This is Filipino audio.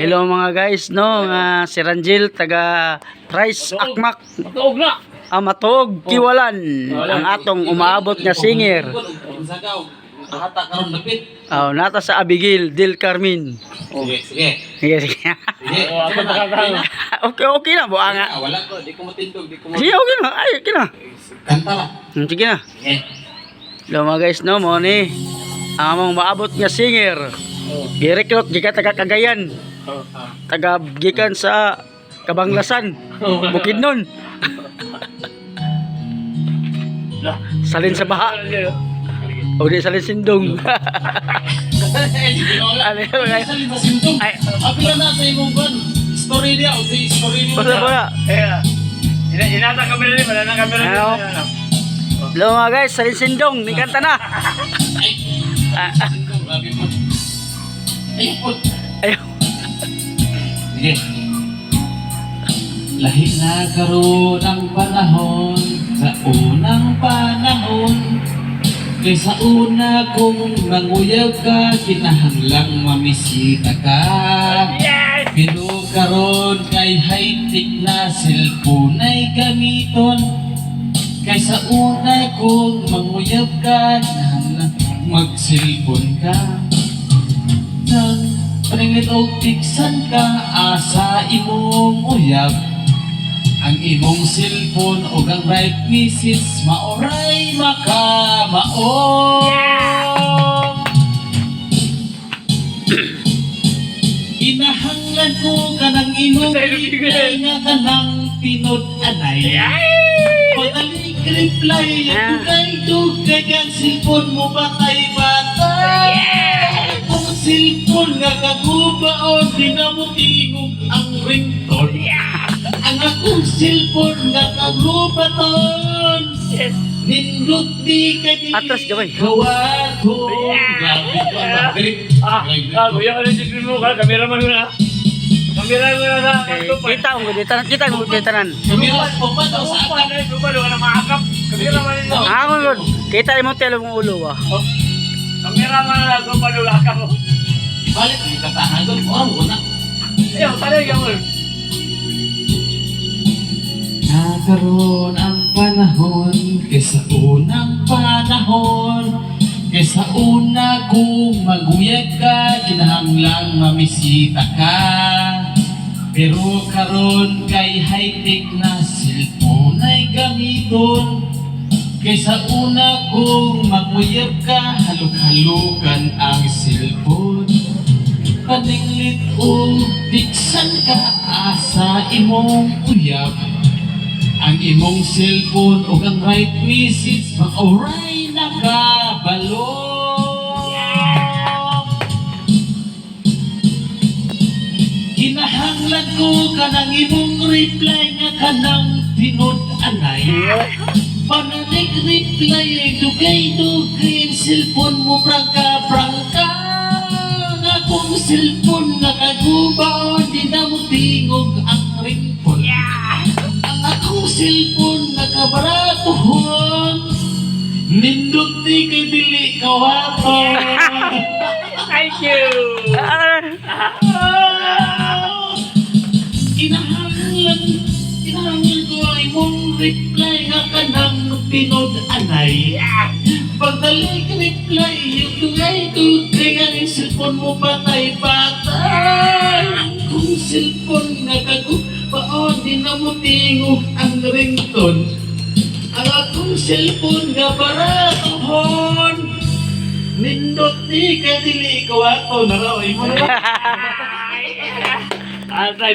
Hello mga guys, no, nga si Ranjil taga Price Akmak. Matuog na. Matog Kiwalan ang atong umaabot nga singer. Hata karon lapit. Nata sa Abigail Del Carmen. Sige. Sige. Okay na buanga. Wala ko, di ko matindog, di ko Sige, okay na. Ay, okay na. kanta la. Sige na. Hello mga guys, no, mo ni among maabot nga singer. I-recruit gikan taga Cagayan. Taga gikan sa Kabanglasan. Bukidnon. Salin sa baha. O di salin sindong. Ano yun guys? Ay, Apila na sa imong ban. Story dia, o si story ni. wala. Inata kamera ni, wala na kamera ni. Ano? Hello mga guys, salin sindong. Ni kanta na. Grabe mo. Ayun. Ayaw. Sige. Lahi na karon ang panahon, sa unang panahon. Kaysa una kung nanguyab ka, kinahanglang mamisita ka. Pero karon kay high-tech na cellphone ay gamiton. Kaysa una kung manguyab ka, kinahanglang mag-cellphone ka. Nang paninglit o tiksan ka, asa imong uyab. Ang imong cellphone o ang right message maoray makamaong. Inahanglan ko kanang imong reply nga kanang pinod-anay. Pag-reply dugay kang cellphone mo batay-batay. Kung cellphone nga kagubaon, di na mo tingog ang ringtone. Ang akong cellphone nga kagubaton, nindot di ka di Atras gaway. kawato. Grabe ko ang magdirik. Kuya ka na si mo ka, kamera man na. Kamera mo na. Kita mo tanan. Kamera po pa daw sa Upa akin. na, upa na, wala makakap. Kamera man na. Ako gud. Kita mo telo mong ulo ba. Kamera man na, upa na, wala ka mo. Balik ang katahan doon. Oh, na. Ayaw, talay ka mo. Nakaroon ang panahon, kaysa unang panahon. Kaysa una kung maguyag ka, kinahanglang mamisita ka. Pero karon kay high-tech na cellphone ay gamiton. Kaysa una kung maguyag ka, haluk-halukan ang cellphone. Paninglit o tiksan ka, asa imong uyab. Ang imong cellphone o ang right message mag-oray nakabalo. Kinahanglan ko kanang imong reply nga kanang tinod-anay. Panalig reply dugay-dugay ang cellphone mo prangka-prangka. Nga kung cellphone nga kagubaon, di na mo tingog ang ringtone. Akong cellphone nakabaratohon, nindot di ka dili kawaton. Thank you. Kinahanglan ko ang imong reply nga kanang pinod-anay. Pagdalig reply, yung tugay-tugay ang cellphone mo patay-patay. Kung cellphone nga kagubaon, di na mo tingog ang ringtone. Ang akong cellphone nga baratohon, nindot di ka dili kawato. Naraway mo na. Antay,